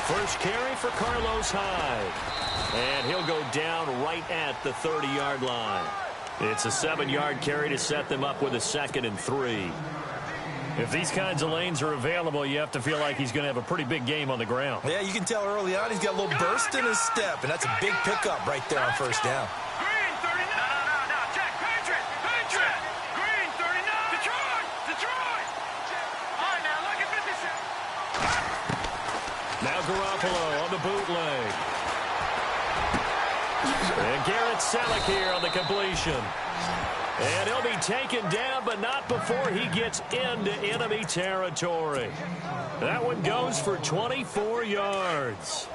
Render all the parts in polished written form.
First carry for Carlos Hyde. And he'll go down right at the 30-yard line. It's a 7-yard carry to set them up with a 2nd and 3. If these kinds of lanes are available, you have to feel like he's going to have a pretty big game on the ground. Yeah, you can tell early on he's got a little burst in his step, and that's a big pickup right there on first down. Green 39. No, check. Patriot. Green 39. Detroit. All right, now look at 56. Now Garoppolo on the bootleg. And Garrett Selleck here on the completion. And he'll be taken down, but not before he gets into enemy territory. That one goes for 24 yards. All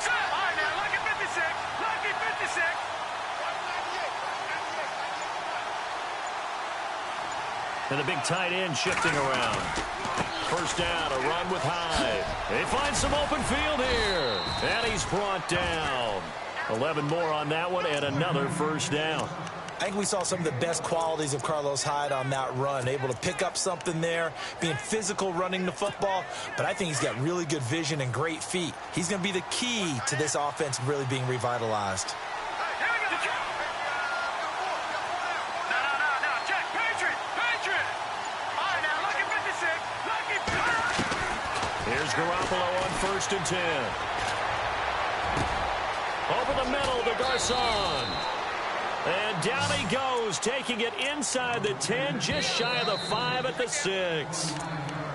right, now look at 56. Lucky 56. And the big tight end shifting around. First down, a run with Hyde. They find some open field here. And he's brought down. 11 more on that one and another first down. I think we saw some of the best qualities of Carlos Hyde on that run. Able to pick up something there, being physical running the football. But I think he's got really good vision and great feet. He's going to be the key to this offense really being revitalized. Garoppolo on 1st and 10. Over the middle to Garcon. And down he goes, taking it inside the 10, just shy of the 5 at the 6.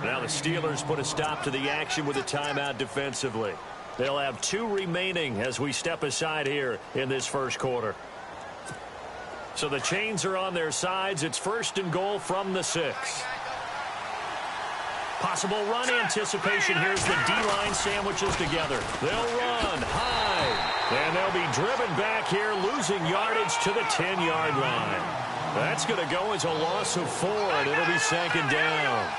Now the Steelers put a stop to the action with a timeout defensively. They'll have 2 remaining as we step aside here in this first quarter. So the chains are on their sides. It's 1st and goal from the 6. Possible run anticipation. Here's the D-line sandwiches together. They'll run high. And they'll be driven back here, losing yardage to the 10-yard line. That's going to go as a loss of 4, and it'll be 2nd down.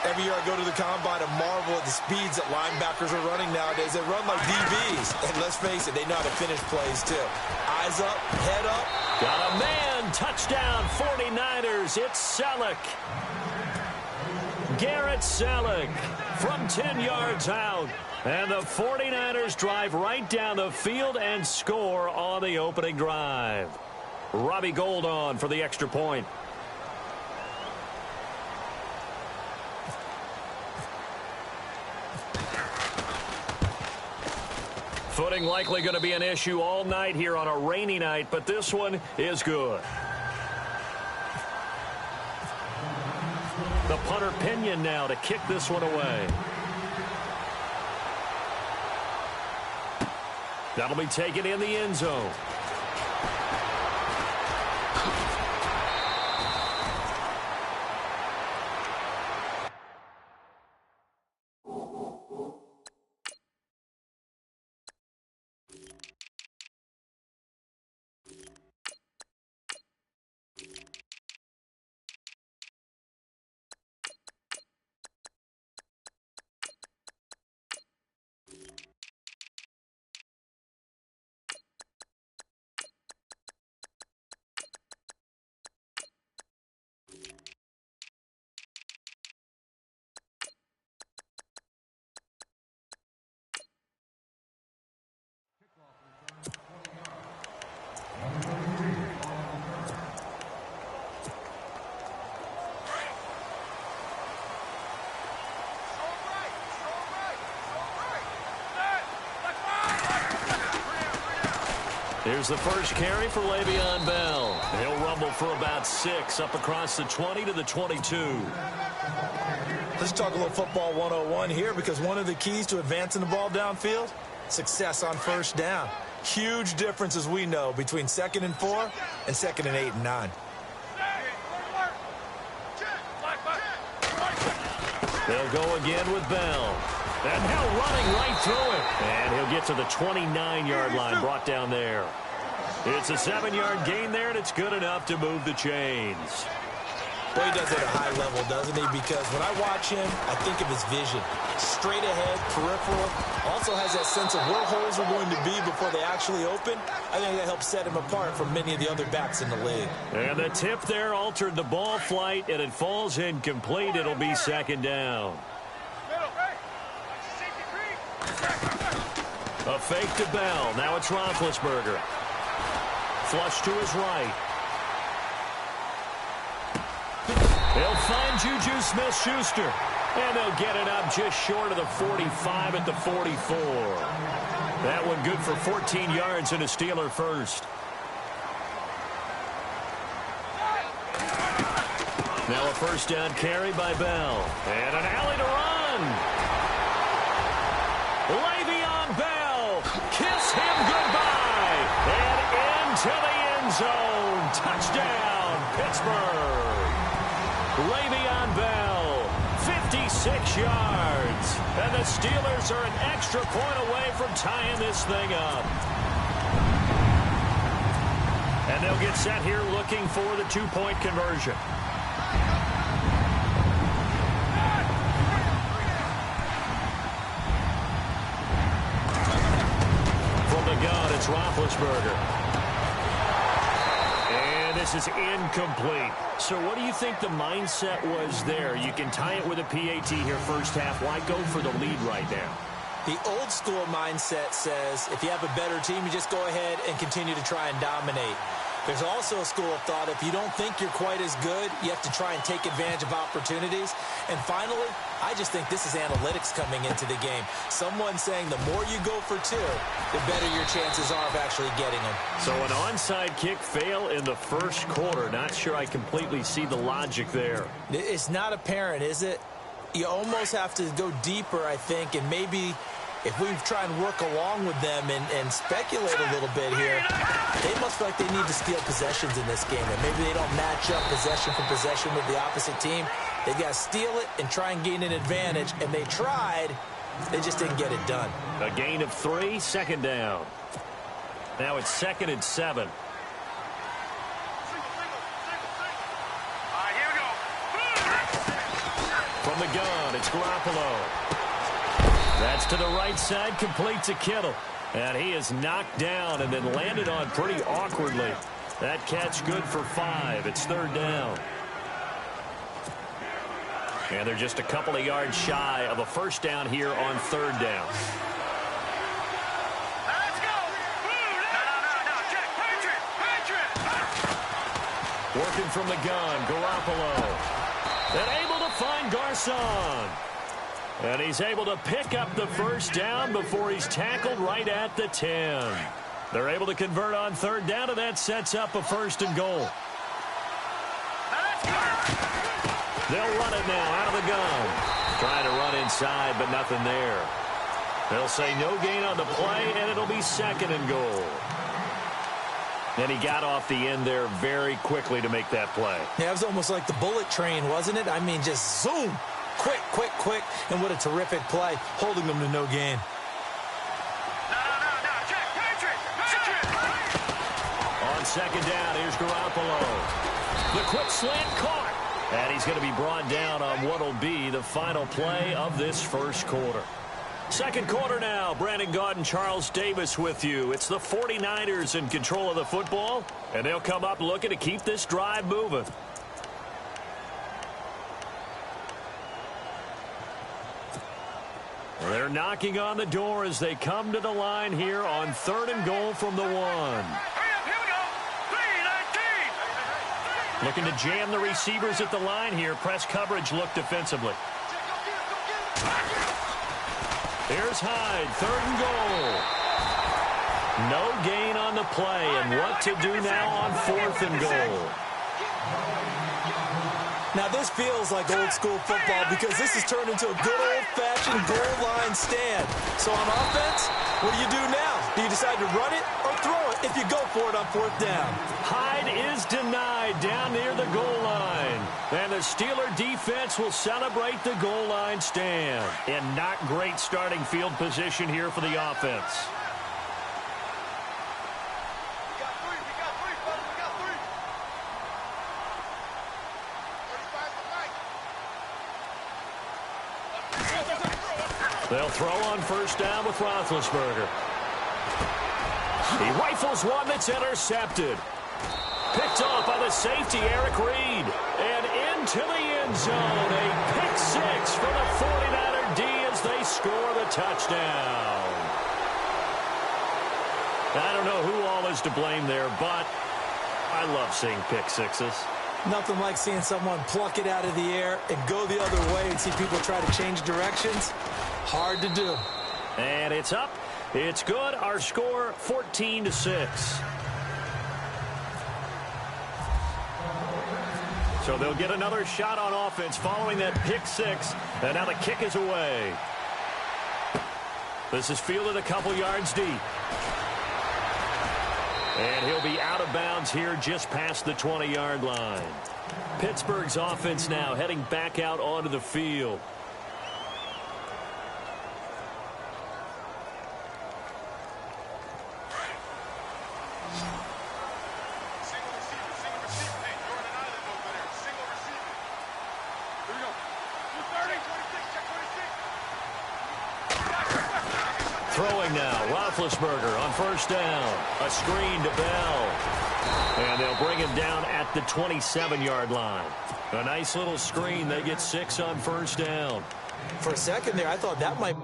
Every year I go to the combine and marvel at the speeds that linebackers are running nowadays. They run like DBs. And let's face it, they know how to finish plays too. Eyes up, head up. Got a man. Touchdown, 49ers. It's Selleck. Garrett Selleck from 10 yards out. And the 49ers drive right down the field and score on the opening drive. Robbie Gould on for the extra point. Footing likely going to be an issue all night here on a rainy night, but this one is good. The punter Pinion now to kick this one away. That'll be taken in the end zone. Here's the first carry for Le'Veon Bell. He'll rumble for about 6 up across the 20 to the 22. Let's talk a little football 101 here, because one of the keys to advancing the ball downfield, success on first down. Huge difference, as we know, between 2nd and 4 and 2nd and 8 and 9. They'll go again with Bell. And Hill running right through it. And he'll get to the 29-yard line, brought down there. It's a 7-yard gain there, and it's good enough to move the chains. Well, he does it at a high level, doesn't he? Because when I watch him, I think of his vision. Straight ahead, peripheral. Also has that sense of where holes are going to be before they actually open. I think that helps set him apart from many of the other backs in the league. And the tip there altered the ball flight, and it falls incomplete. It'll be second down. A fake to Bell. Now it's Roethlisberger. Flush to his right. They'll find Juju Smith-Schuster. And they'll get it up just short of the 45 at the 44. That one good for 14 yards and a Steeler first. Now a first down carry by Bell. And an alley to run. Le'Veon Bell. Kiss him goodbye. And into the end zone. Touchdown, Pittsburgh. Le'Veon Bell, 56 yards. And the Steelers are an extra point away from tying this thing up. And they'll get set here looking for the two-point conversion. From the gun, it's Roethlisberger. This is incomplete. So what do you think the mindset was there? You can tie it with a PAT here first half. Why go for the lead right now? The old school mindset says if you have a better team, you just go ahead and continue to try and dominate. There's also a school of thought, if you don't think you're quite as good, you have to try and take advantage of opportunities. And finally, I just think this is analytics coming into the game. Someone saying the more you go for two, the better your chances are of actually getting them. So an onside kick fail in the first quarter. Not sure I completely see the logic there. It's not apparent, is it? You almost have to go deeper, I think, and maybe if we try and work along with them and speculate a little bit here, they must feel like they need to steal possessions in this game. And maybe they don't match up possession for possession with the opposite team. They got to steal it and try and gain an advantage. And they tried. They just didn't get it done. A gain of 3, second down. Now it's 2nd and 7. From the gun, it's Garoppolo. That's to the right side, complete to Kittle. And he is knocked down and then landed on pretty awkwardly. That catch good for 5. It's 3rd down. And they're just a couple of yards shy of a first down here on 3rd down. Let's go! No, check, Patriot! Working from the gun, Garoppolo. And able to find Garcon. And he's able to pick up the first down before he's tackled right at the 10. They're able to convert on 3rd down, and that sets up a 1st and goal. They'll run it now out of the gun. Trying to run inside, but nothing there. They'll say no gain on the play, and it'll be 2nd and goal. And he got off the end there very quickly to make that play. Yeah, it was almost like the bullet train, wasn't it? I mean, just zoom. Quick, and what a terrific play, holding them to no gain. No, check, Patriot! On 2nd down, here's Garoppolo. The quick slant caught. And he's going to be brought down on what will be the final play of this first quarter. 2nd quarter now. Brandon Gaudin, Charles Davis with you. It's the 49ers in control of the football, and they'll come up looking to keep this drive moving. They're knocking on the door as they come to the line here on 3rd and goal from the 1. Hurry up, here we go! 3-19! Looking to jam the receivers at the line here. Press coverage look defensively. Here's Hyde, 3rd and goal. No gain on the play, and what to do now on 4th and goal. Now, this feels like old school football because this has turned into a good old-fashioned goal line stand. So on offense, what do you do now? Do you decide to run it or throw it if you go for it on 4th down? Hyde is denied down near the goal line. And the Steeler defense will celebrate the goal line stand. And not great starting field position here for the offense. They'll throw on first down with Roethlisberger. He rifles one that's intercepted. Picked off by the safety, Eric Reed. And into the end zone. A pick six for the 49er D as they score the touchdown. I don't know who all is to blame there, but I love seeing pick sixes. Nothing like seeing someone pluck it out of the air and go the other way and see people try to change directions. Hard to do. And it's up. It's good. Our score, 14-6. So they'll get another shot on offense following that pick six. And now the kick is away. This is fielded a couple yards deep. And he'll be out of bounds here just past the 20-yard line. Pittsburgh's offense now heading back out onto the field. Throwing now, Roethlisberger on first down. A screen to Bell. And they'll bring him down at the 27-yard line. A nice little screen. They get 6 on first down. For a second there, I thought that might...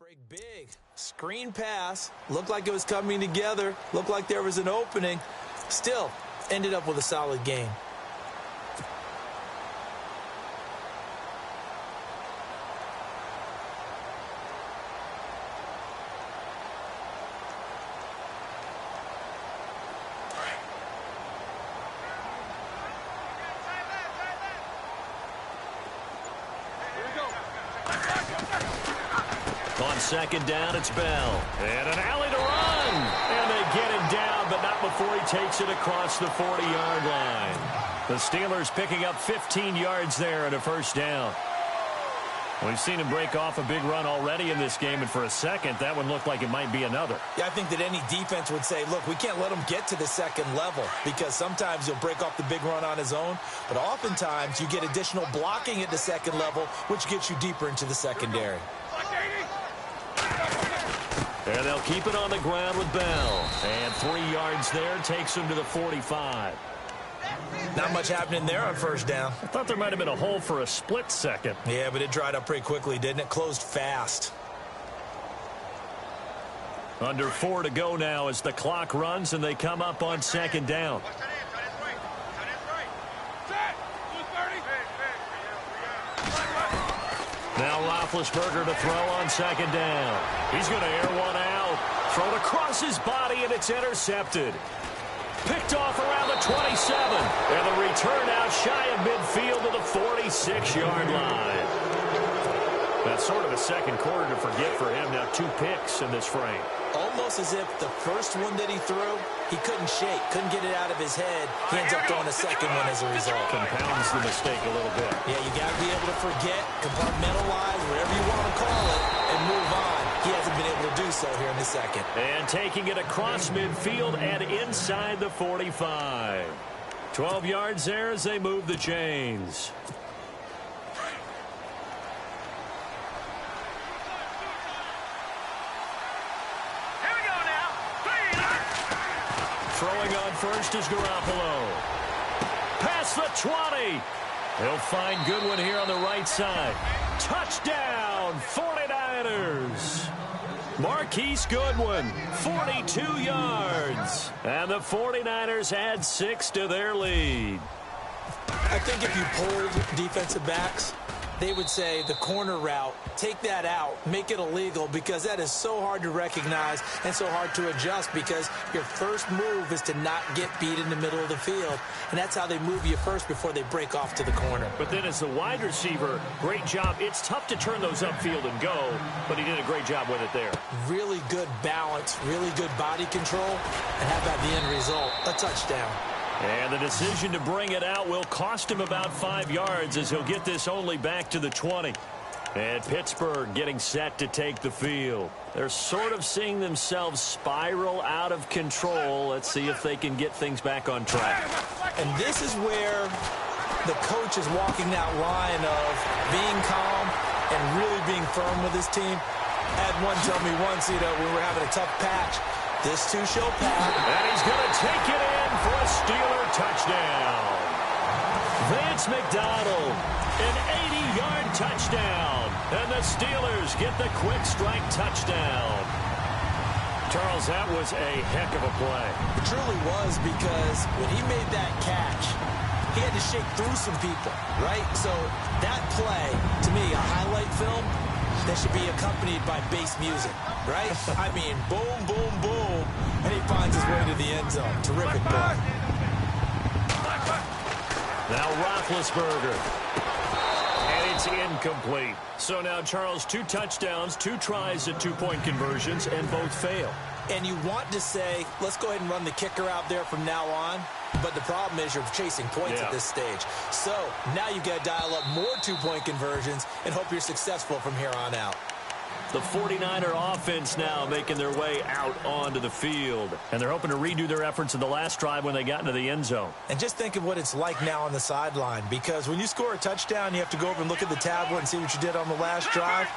Break big. Screen pass. Looked like it was coming together. Looked like there was an opening. Still, ended up with a solid game. On second down, it's Bell. And an alley to run. And they get him down, but not before he takes it across the 40-yard line. The Steelers picking up 15 yards there and a first down. We've seen him break off a big run already in this game, and for a second, that one looked like it might be another. Yeah, I think that any defense would say, look, we can't let him get to the second level because sometimes he'll break off the big run on his own, but oftentimes you get additional blocking at the second level, which gets you deeper into the secondary. And they'll keep it on the ground with Bell. And 3 yards there takes him to the 45. Not much happening there on first down. I thought there might have been a hole for a split second. Yeah, but it dried up pretty quickly, didn't it? Closed fast. Under 4 to go now as the clock runs and they come up on second down. Now Roethlisberger to throw on second down. He's going to air one out. Thrown across his body, and it's intercepted. Picked off around the 27. And the return out shy of midfield to the 46-yard line. That's sort of a second quarter to forget for him. Now 2 picks in this frame. Almost as if the first one that he threw, he couldn't shake, couldn't get it out of his head. He ends up throwing a second one as a result. Compounds the mistake a little bit. Yeah, you got to be able to forget, compartmentalize, whatever you want to call it, and move on. He hasn't been able to will do so here in the second. And taking it across midfield and inside the 45. 12 yards there as they move the chains. Here we go now. Throwing on first is Garoppolo. Past the 20. He'll find Goodwin here on the right side. Touchdown, 49ers. Marquise Goodwin, 42 yards. And the 49ers add 6 to their lead. I think if you polled defensive backs, they would say the corner route, take that out, make it illegal, because that is so hard to recognize and so hard to adjust, because your first move is to not get beat in the middle of the field. And that's how they move you first before they break off to the corner. But then as the wide receiver, great job. It's tough to turn those upfield and go, but he did a great job with it there. Really good balance, really good body control, and how about the end result? A touchdown. And the decision to bring it out will cost him about 5 yards as he'll get this only back to the 20. And Pittsburgh getting set to take the field. They're sort of seeing themselves spiral out of control. Let's see if they can get things back on track. And this is where the coach is walking that line of being calm and really being firm with his team. I had one tell me once, we were having a tough patch. This too shall pass. And he's going to take it in for a Steeler touchdown. Vance McDonald, an 80-yard touchdown. And the Steelers get the quick strike touchdown. Charles, that was a heck of a play. It truly was, because when he made that catch, he had to shake through some people, right? So that play, to me, a highlight film that should be accompanied by bass music, right? I mean, boom, boom, boom, and he finds his way to the end zone. Terrific play. Now Roethlisberger. And it's incomplete. So now, Charles, 2 touchdowns, 2 tries at 2-point conversions, and both fail. And you want to say, let's go ahead and run the kicker out there from now on. But the problem is you're chasing points at this stage. So now you've got to dial up more 2-point conversions and hope you're successful from here on out. The 49er offense now making their way out onto the field. And they're hoping to redo their efforts in the last drive when they got into the end zone. And just think of what it's like now on the sideline, because when you score a touchdown, you have to go over and look at the tablet and see what you did on the last drive.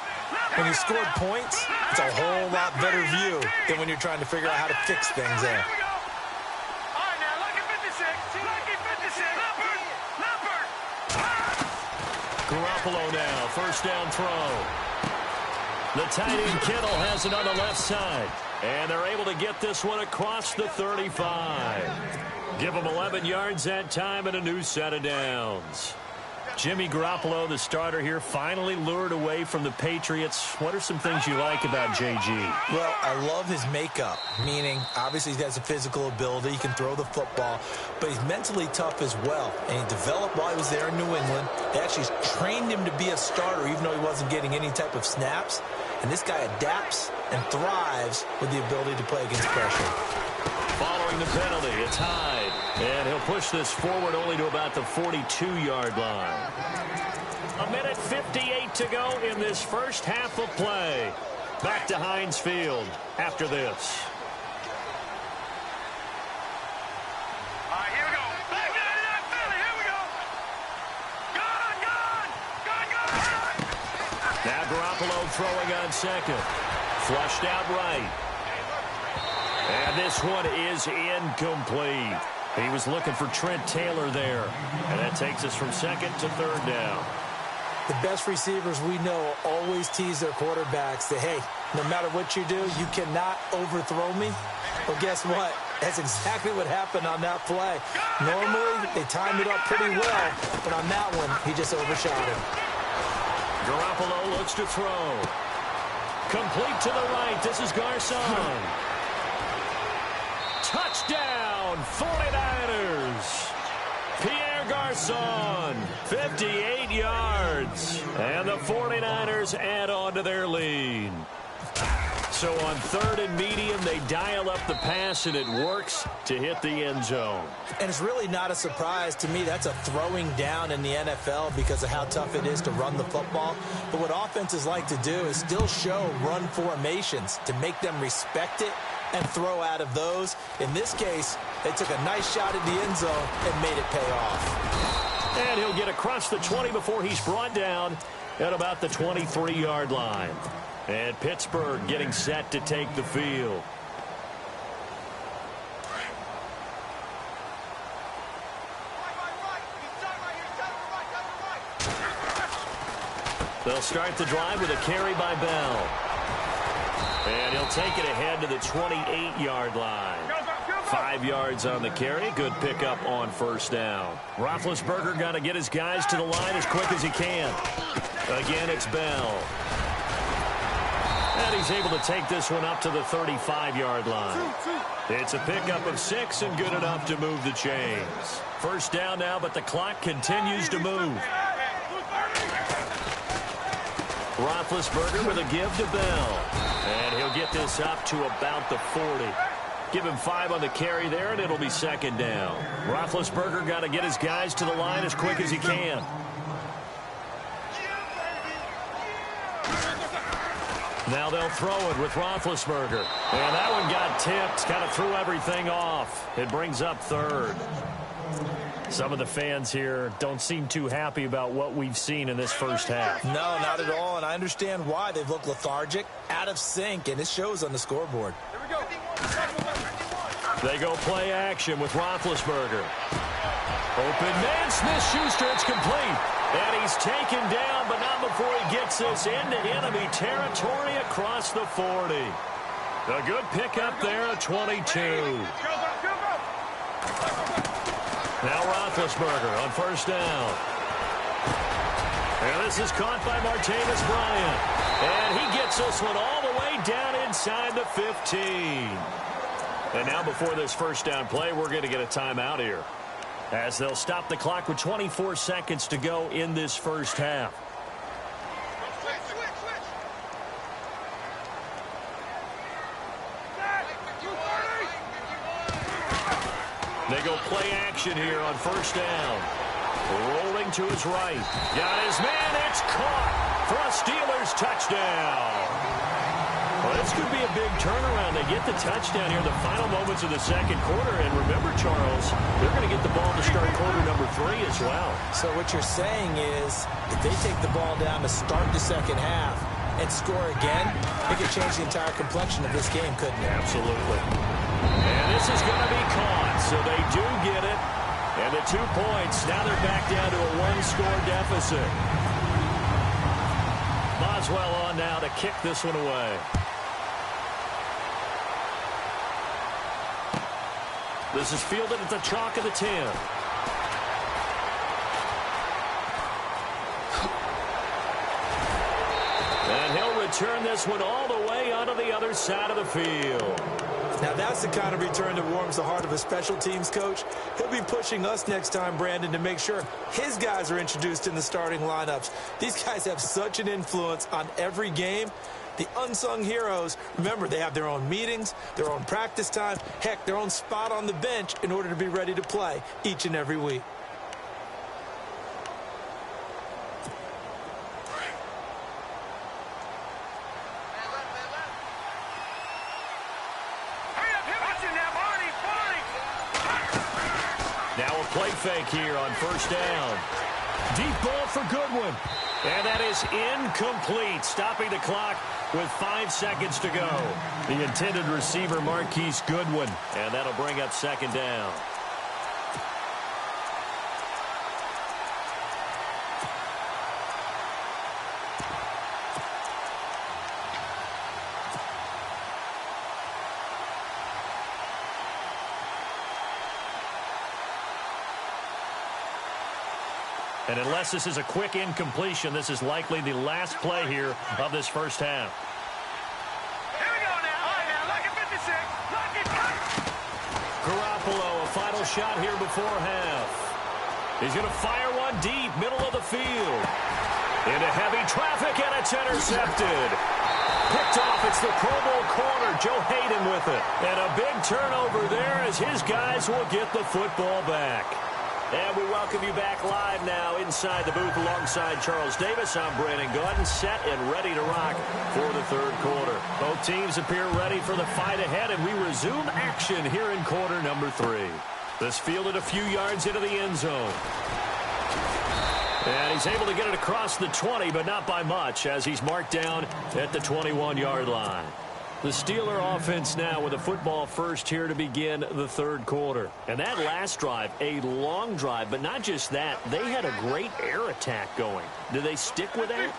When you scored points, it's a whole lot better view than when you're trying to figure out how to fix things there. Garoppolo now, first down throw. The tight end Kittle has it on the left side. And they're able to get this one across the 35. Give them 11 yards that time and a new set of downs. Jimmy Garoppolo, the starter here, finally lured away from the Patriots. What are some things you like about JG? Well, I love his makeup, meaning obviously he has a physical ability. He can throw the football, but he's mentally tough as well. And he developed while he was there in New England. They actually trained him to be a starter, even though he wasn't getting any type of snaps. And this guy adapts and thrives with the ability to play against pressure. Following the penalty, it's Hyde. And he'll push this forward only to about the 42-yard line. 1:58 to go in this first half of play. Back to Heinz Field after this. All right, here we go. Back to that Philly. Here we go. Gone. Now Garoppolo throwing on second. Flushed out right. And this one is incomplete. He was looking for Trent Taylor there. And that takes us from second to third down. The best receivers we know always tease their quarterbacks that, hey, no matter what you do, you cannot overthrow me. Well, guess what? That's exactly what happened on that play. Normally, they timed it up pretty well, but on that one, he just overshot him. Garoppolo looks to throw. Complete to the right. This is Garcon. Touchdown, 49ers. Pierre Garcon, 58 yards. And the 49ers add on to their lead. So on 3rd and medium, they dial up the pass, and it works to hit the end zone. And it's really not a surprise to me. That's a throwing down in the NFL because of how tough it is to run the football. But what offenses like to do is still show run formations to make them respect it and throw out of those. In this case, they took a nice shot at the end zone and made it pay off. And he'll get across the 20 before he's brought down at about the 23-yard line. And Pittsburgh getting set to take the field. They'll start the drive with a carry by Bell. And he'll take it ahead to the 28-yard line. 5 yards on the carry. Good pickup on first down. Roethlisberger got to get his guys to the line as quick as he can. Again, it's Bell. And he's able to take this one up to the 35-yard line. It's a pickup of 6 and good enough to move the chains. First down now, but the clock continues to move. Roethlisberger with a give to Bell. And he'll get this up to about the 40. Give him 5 on the carry there, and it'll be second down. Roethlisberger got to get his guys to the line as quick as he can. Now they'll throw it with Roethlisberger. And that one got tipped, kind of threw everything off. It brings up 3rd. Some of the fans here don't seem too happy about what we've seen in this first half. No, not at all, and I understand why. They've looked lethargic, out of sync, and it shows on the scoreboard. Here we go. They go play action with Roethlisberger. Open man, Smith-Schuster, it's complete. And he's taken down, but not before he gets this into enemy territory across the 40. A good pickup there at 22. Now Roethlisberger on first down. And this is caught by Martavis Bryant. And he gets this one all the way down inside the 15. And now before this first down play, we're going to get a timeout here, as they'll stop the clock with 24 seconds to go in this first half. They go play action here on first down. Rolling to his right. Got his man. It's caught for a Steelers touchdown. Well, this could be a big turnaround. They get the touchdown here in the final moments of the second quarter. And remember, Charles, they're going to get the ball to start quarter number 3 as well. So what you're saying is if they take the ball down to start the second half and score again, it could change the entire complexion of this game, couldn't it? Absolutely. And this is going to be caught. So they do get it. And the 2 points. Now they're back down to a 1-score deficit. Boswell on now to kick this one away. This is fielded at the chalk of the 10. And he'll return this one all the way onto the other side of the field. Now that's the kind of return that warms the heart of a special teams coach. He'll be pushing us next time, Brandon, to make sure his guys are introduced in the starting lineups. These guys have such an influence on every game. The unsung heroes, remember, they have their own meetings, their own practice time, heck, their own spot on the bench in order to be ready to play each and every week. Now a play fake here on first down. Deep ball for Goodwin. And that is incomplete, stopping the clock with 5 seconds to go. The intended receiver, Marquise Goodwin. And that'll bring up second down. And unless this is a quick incompletion, this is likely the last play here of this first half. Here we go now. All right, now, lock it 56. Lock it. Garoppolo, a final shot here before half. He's going to fire one deep, middle of the field. Into heavy traffic, and it's intercepted. Picked off. It's the Pro Bowl corner, Joe Hayden with it. And a big turnover there as his guys will get the football back. And we welcome you back live now inside the booth alongside Charles Davis. I'm Brandon Gordon, set and ready to rock for the third quarter. Both teams appear ready for the fight ahead, and we resume action here in quarter number 3. This fielded a few yards into the end zone. And he's able to get it across the 20, but not by much, as he's marked down at the 21-yard line. The Steeler offense now with a football first here to begin the third quarter. And that last drive, a long drive, but not just that. They had a great air attack going. Do they stick with that?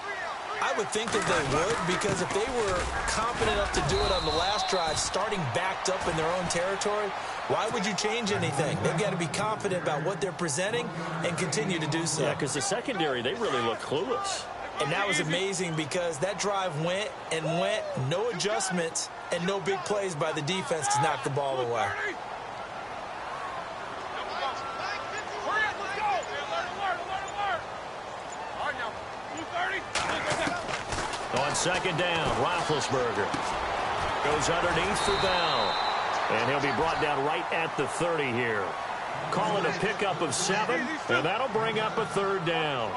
I would think that they would, because if they were confident enough to do it on the last drive, starting backed up in their own territory, why would you change anything? They've got to be confident about what they're presenting and continue to do so. Yeah, because the secondary, they really look clueless. And that was amazing because that drive went and went, no adjustments, and no big plays by the defense to knock the ball away. On second down, Roethlisberger goes underneath for Bell. And he'll be brought down right at the 30 here. Call it a pickup of 7, and that'll bring up a third down.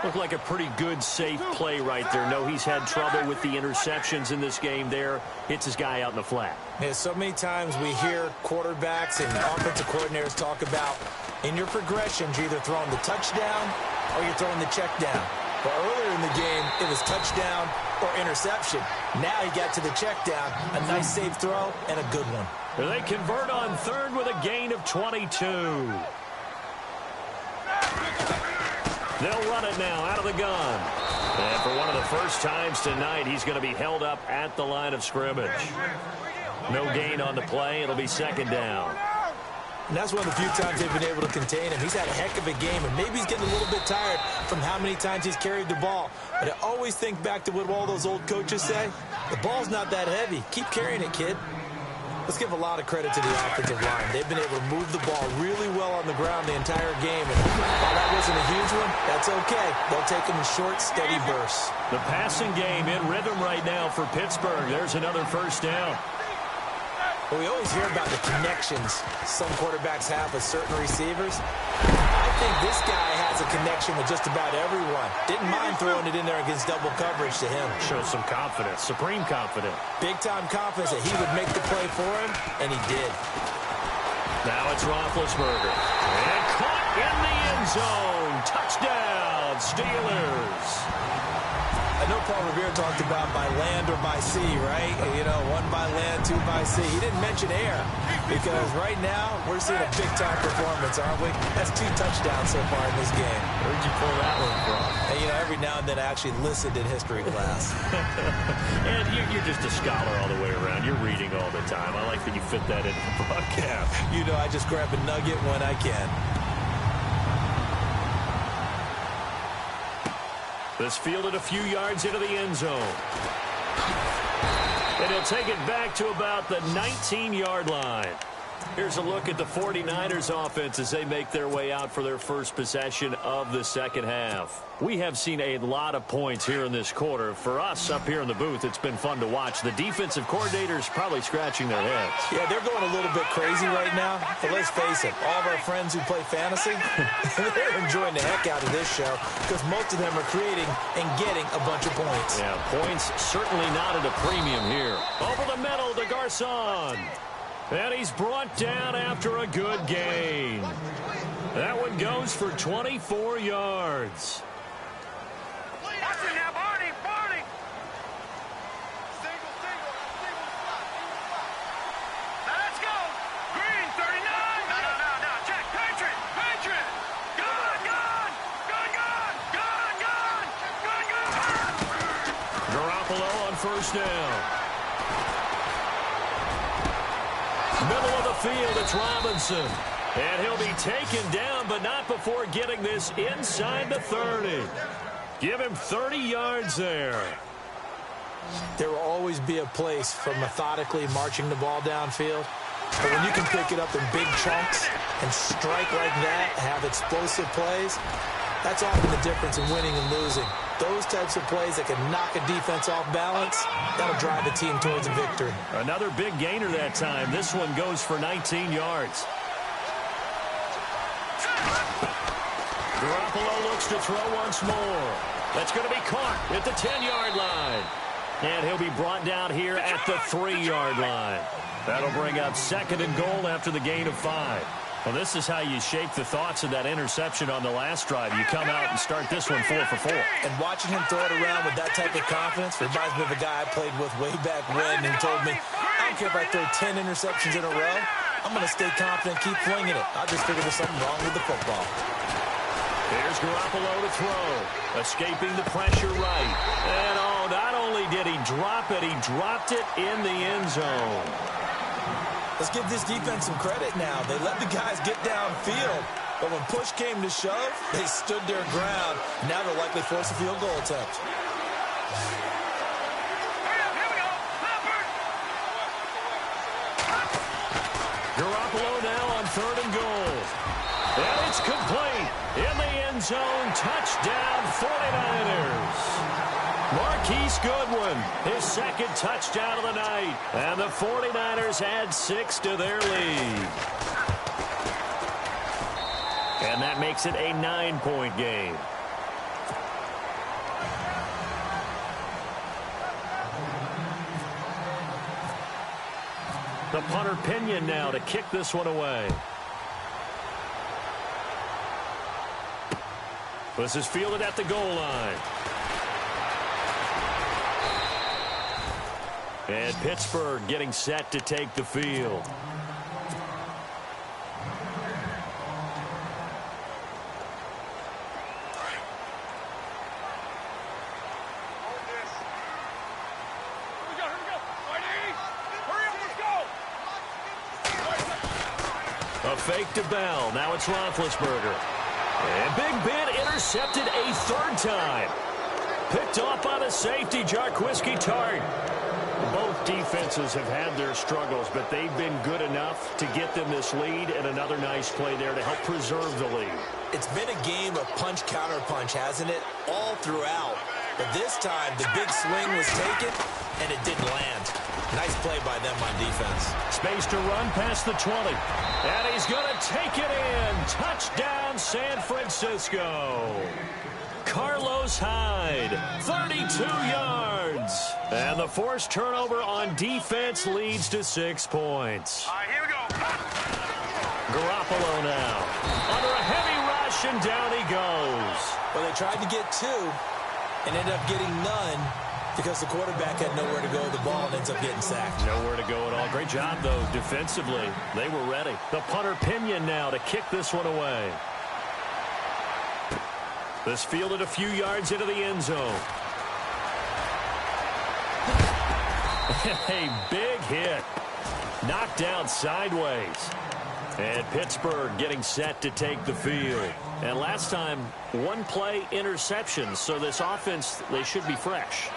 Looked like a pretty good, safe play right there. No, he's had trouble with the interceptions in this game there. Hits his guy out in the flat. Yeah, so many times we hear quarterbacks and offensive coordinators talk about in your progressions, you're either throwing the touchdown or you're throwing the check down. But earlier in the game, it was touchdown or interception. Now he got to the check down, a nice safe throw, and a good one. They convert on third with a gain of 22. They'll run it now out of the gun. And for one of the first times tonight, he's going to be held up at the line of scrimmage. No gain on the play. It'll be second down. And that's one of the few times they've been able to contain him. He's had a heck of a game, and maybe he's getting a little bit tired from how many times he's carried the ball. But I always think back to what all those old coaches say. The ball's not that heavy. Keep carrying it, kid. Let's give a lot of credit to the offensive line. They've been able to move the ball really well on the ground the entire game. And while that wasn't a huge one, that's okay. They'll take them in short, steady bursts. The passing game in rhythm right now for Pittsburgh. There's another first down. Well, we always hear about the connections some quarterbacks have with certain receivers. I think this guy has a connection with just about everyone. Didn't mind throwing it in there against double coverage to him. Shows some confidence, supreme confidence. Big-time confidence that he would make the play for him, and he did. Now it's Roethlisberger. And caught in the end zone. Touchdown, Steelers. I know Paul Revere talked about by land or by sea, right? You know, 1 by land, 2 by sea. He didn't mention air because right now we're seeing a big-time performance, aren't we? That's 2 touchdowns so far in this game. Where'd you pull that one from? And, you know, every now and then I actually listened in history class. And you're just a scholar all the way around. You're reading all the time. I like that you fit that into the broadcast. You know, I just grab a nugget when I can. This fielded a few yards into the end zone. And he'll take it back to about the 19-yard line. Here's a look at the 49ers offense as they make their way out for their first possession of the second half. We have seen a lot of points here in this quarter. For us up here in the booth, it's been fun to watch. The defensive coordinators probably scratching their heads. Yeah, they're going a little bit crazy right now. But let's face it, all of our friends who play fantasy, they're enjoying the heck out of this show because most of them are creating and getting a bunch of points. Yeah, points certainly not at a premium here. Over the middle to Garcon. And he's brought down after a good gain. That one goes for 24 yards. Watch it now, Barney, Barney. Now let's go. Green, 39. No. Check. Patriot. Gun. Garoppolo on first down. Middle of the field, it's Robinson. And he'll be taken down, but not before getting this inside the 30. Give him 30 yards there. There will always be a place for methodically marching the ball downfield. But when you can pick it up in big chunks and strike like that, have explosive plays, That's often the difference in winning and losing. Those types of plays that can knock a defense off balance, that'll drive a team towards a victory. Another big gainer that time. This one goes for 19 yards. Garoppolo looks to throw once more. That's going to be caught at the 10-yard line. And he'll be brought down here at the 3-yard line. That'll bring up 2nd and goal after the gain of 5. Well, this is how you shape the thoughts of that interception on the last drive. You come out and start this one 4 for 4. And watching him throw it around with that type of confidence reminds me of a guy I played with way back when who told me, I don't care if I throw 10 interceptions in a row. I'm going to stay confident, keep flinging it. I just figured there's something wrong with the football. Here's Garoppolo to throw. Escaping the pressure right. And, oh, not only did he drop it, he dropped it in the end zone. Let's give this defense some credit now. They let the guys get downfield. But when push came to shove, they stood their ground. Now they'll likely force a field goal attempt. Garoppolo now on 3rd and goal. And it's complete. In the end zone, touchdown 49ers. Marquise Goodwin, his 2nd touchdown of the night. And the 49ers add 6 to their lead. And that makes it a 9-point game. The punter Pinion now to kick this one away. This is fielded at the goal line. And Pittsburgh getting set to take the field. A fake to Bell. Now it's Roethlisberger. And Big Ben intercepted a 3rd time. Picked off by the safety, Jarquiski Tart. Both defenses have had their struggles, but they've been good enough to get them this lead, and another nice play there to help preserve the lead. It's been a game of punch-counter-punch, hasn't it? All throughout. But this time, the big swing was taken, and it didn't land. Nice play by them on defense. Space to run past the 20. And he's going to take it in. Touchdown, San Francisco. Carlos Hyde, 32 yards. And the forced turnover on defense leads to 6 points. All right, here we go. Garoppolo now. Under a heavy rush, and down he goes. Well, they tried to get 2 and ended up getting none because the quarterback had nowhere to go with the ball and ends up getting sacked. Nowhere to go at all. Great job, though, defensively. They were ready. The punter Pinion now to kick this one away. This fielded a few yards into the end zone. A big hit. Knocked down sideways. And Pittsburgh getting set to take the field. And last time, 1-play interception. So this offense, they should be fresh.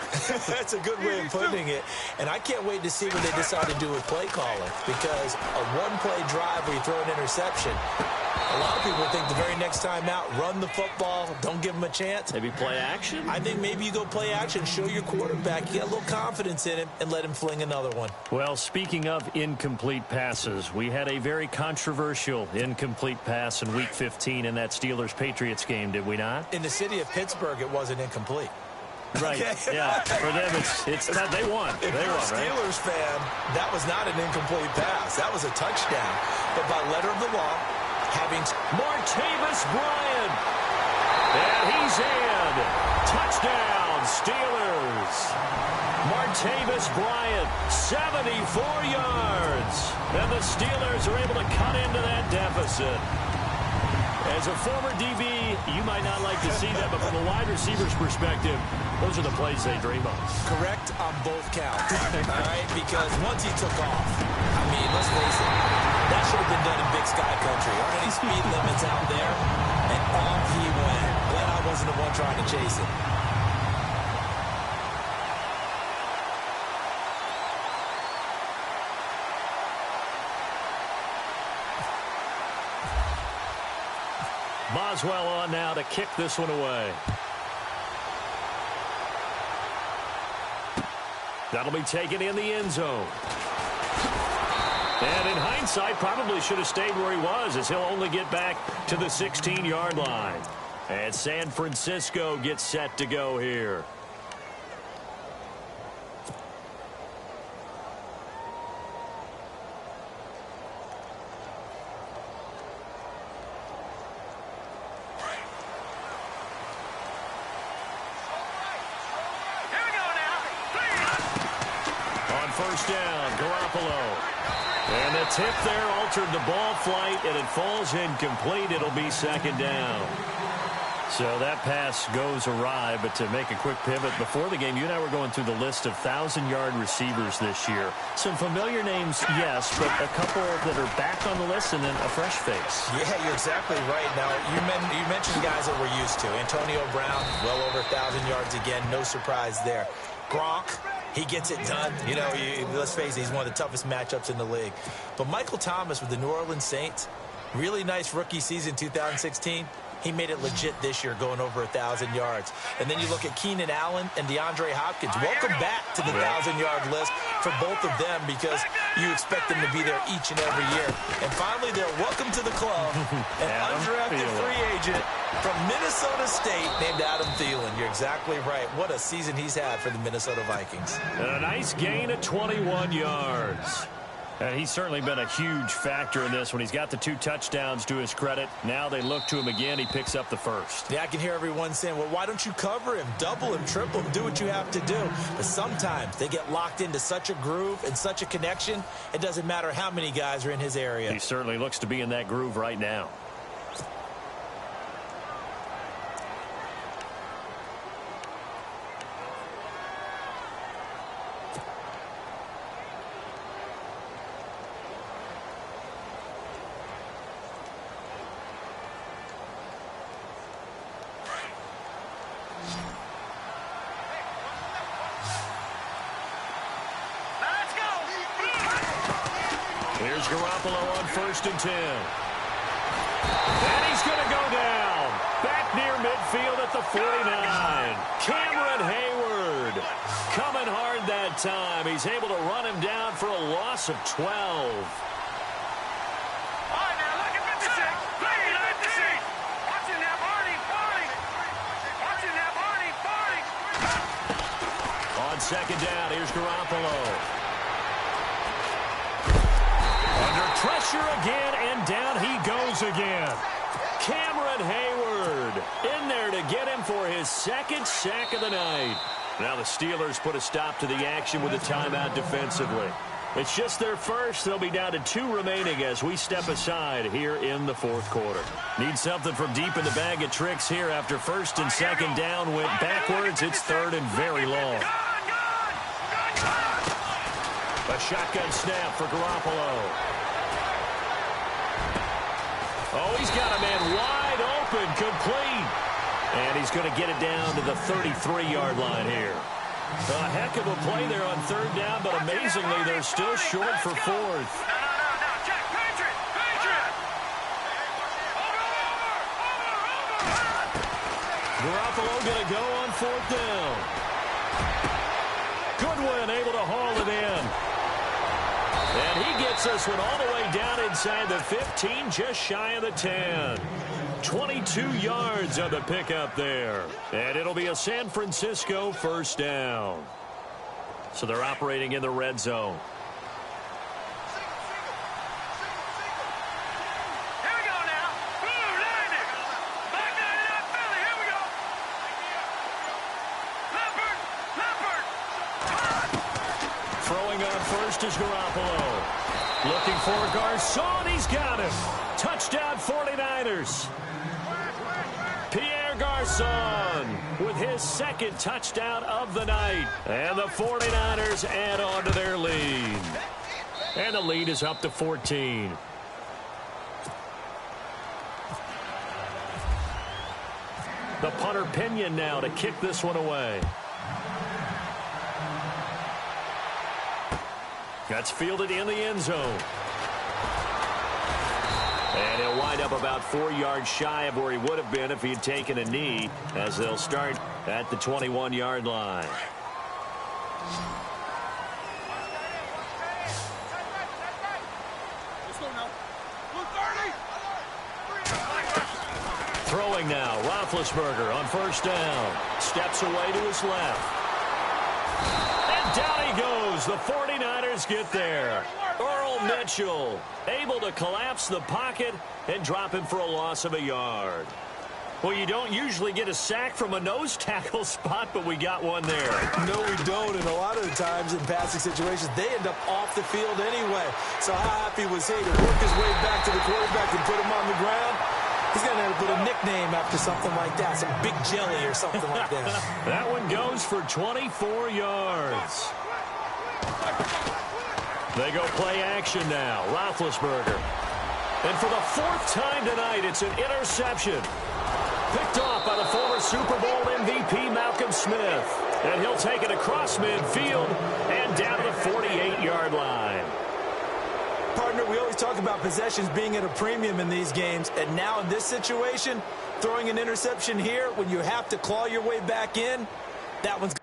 That's a good way of putting it. And I can't wait to see what they decide to do with play calling. Because a 1-play drive where you throw an interception, a lot of people think the very next time out, run the football, don't give them a chance. Maybe play action? I think maybe you go play action, show your quarterback, you get a little confidence in him, and let him fling another one. Well, speaking of incomplete passes, we had a very controversial incomplete pass in Week 15 in that Steelers-Patriots game, did we not? In the city of Pittsburgh, it wasn't incomplete. Right, yeah. For them, it's not, they won. If they you're won, a Steelers fan, that was not an incomplete pass. That was a touchdown. But by letter of the law, having Martavis Bryant. And he's in. Touchdown, Steelers. Martavis Bryant, 74 yards. And the Steelers are able to cut into that deficit. As a former DB, you might not like to see that, but from a wide receiver's perspective, those are the plays they dream of. Correct on both counts. All right, because once he took off, I mean, let's face it, that should have been done in Big Sky Country. Aren't any speed limits out there? And off he went. Glad I wasn't the one trying to chase it. Boswell on now to kick this one away. That'll be taken in the end zone. And in hindsight, probably should have stayed where he was, as he'll only get back to the 16-yard line. And San Francisco gets set to go here. First down, Garoppolo. And the tip there altered the ball flight, and it falls incomplete. It'll be second down. So that pass goes awry, but to make a quick pivot, before the game, you and I were going through the list of 1,000-yard receivers this year. Some familiar names, yes, but a couple that are back on the list and then a fresh face. Yeah, you're exactly right. Now, you mentioned guys that we're used to. Antonio Brown, well over 1,000 yards again. No surprise there. Gronk, he gets it done. You know, let's face it, he's one of the toughest matchups in the league. But Michael Thomas with the New Orleans Saints, really nice rookie season 2016. He made it legit this year, going over 1,000 yards. And then you look at Keenan Allen and DeAndre Hopkins. Welcome back to the 1,000-yard list for both of them, because you expect them to be there each and every year. And finally, they're welcome to the club, an undrafted free agent from Minnesota State named Adam Thielen. You're exactly right. What a season he's had for the Minnesota Vikings. And a nice gain of 21 yards. And he's certainly been a huge factor in this when he's got the 2 touchdowns to his credit. Now they look to him again. He picks up the first. Yeah, I can hear everyone saying, well, why don't you cover him, double him, triple him, do what you have to do. But sometimes they get locked into such a groove and such a connection, it doesn't matter how many guys are in his area. He certainly looks to be in that groove right now. Here's Garoppolo on 1st and 10. And he's going to go down. Back near midfield at the 49. Cameron Hayward coming hard that time. He's able to run him down for a loss of 12. All right, now look at 56. Play it at the seat. Watching that Barney. Watching that Barney. On 2nd down, here's Garoppolo. Pressure again, and down he goes again. Cameron Hayward in there to get him for his 2nd sack of the night. Now the Steelers put a stop to the action with a timeout defensively. It's just their first. They'll be down to 2 remaining as we step aside here in the 4th quarter. Need something from deep in the bag of tricks here after 1st and 2nd down went backwards. It's 3rd and very long. A shotgun snap for Garoppolo. Oh, he's got a man wide open, complete. And he's going to get it down to the 33-yard line here. A heck of a play there on 3rd down, but amazingly, they're still short for 4th. No, Jack, Patriot. Over. Garoppolo going to go on 4th down. Goodwin able to haul it in. And he gets this one all the way down inside the 15, just shy of the 10. 22 yards on the pickup there. And it'll be a San Francisco 1st down. So they're operating in the red zone. Here we go now. Blue landing. Back nine it up, Philly. Here we go. Leopard. Throwing on 1st is Garoppolo. Looking for Garcon. He's got him. Touchdown 49ers. Pierre Garcon with his 2nd touchdown of the night. And the 49ers add on to their lead. And the lead is up to 14. The punter Pinion now to kick this one away. That's fielded in the end zone. And he'll wind up about 4 yards shy of where he would have been if he had taken a knee, as they'll start at the 21-yard line. Throwing now, Roethlisberger on first down. Steps away to his left. And down he goes. The 49ers get there. Earl Mitchell able to collapse the pocket and drop him for a loss of a yard. Well, you don't usually get a sack from a nose tackle spot, but we got one there. No, we don't, and a lot of the times in passing situations, they end up off the field anyway. So how happy was he to work his way back to the quarterback and put him on the ground? He's going to have to put a nickname after something like that, some Big Jelly or something like that. That one goes for 24 yards. They go play action now. Roethlisberger. And for the 4th time tonight, it's an interception. Picked off by the former Super Bowl MVP Malcolm Smith. And he'll take it across midfield and down to the 48-yard line. Partner, we always talk about possessions being at a premium in these games. And now in this situation, throwing an interception here when you have to claw your way back in, that one's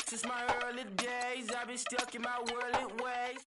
Since my early days, I've been stuck in my worldly ways.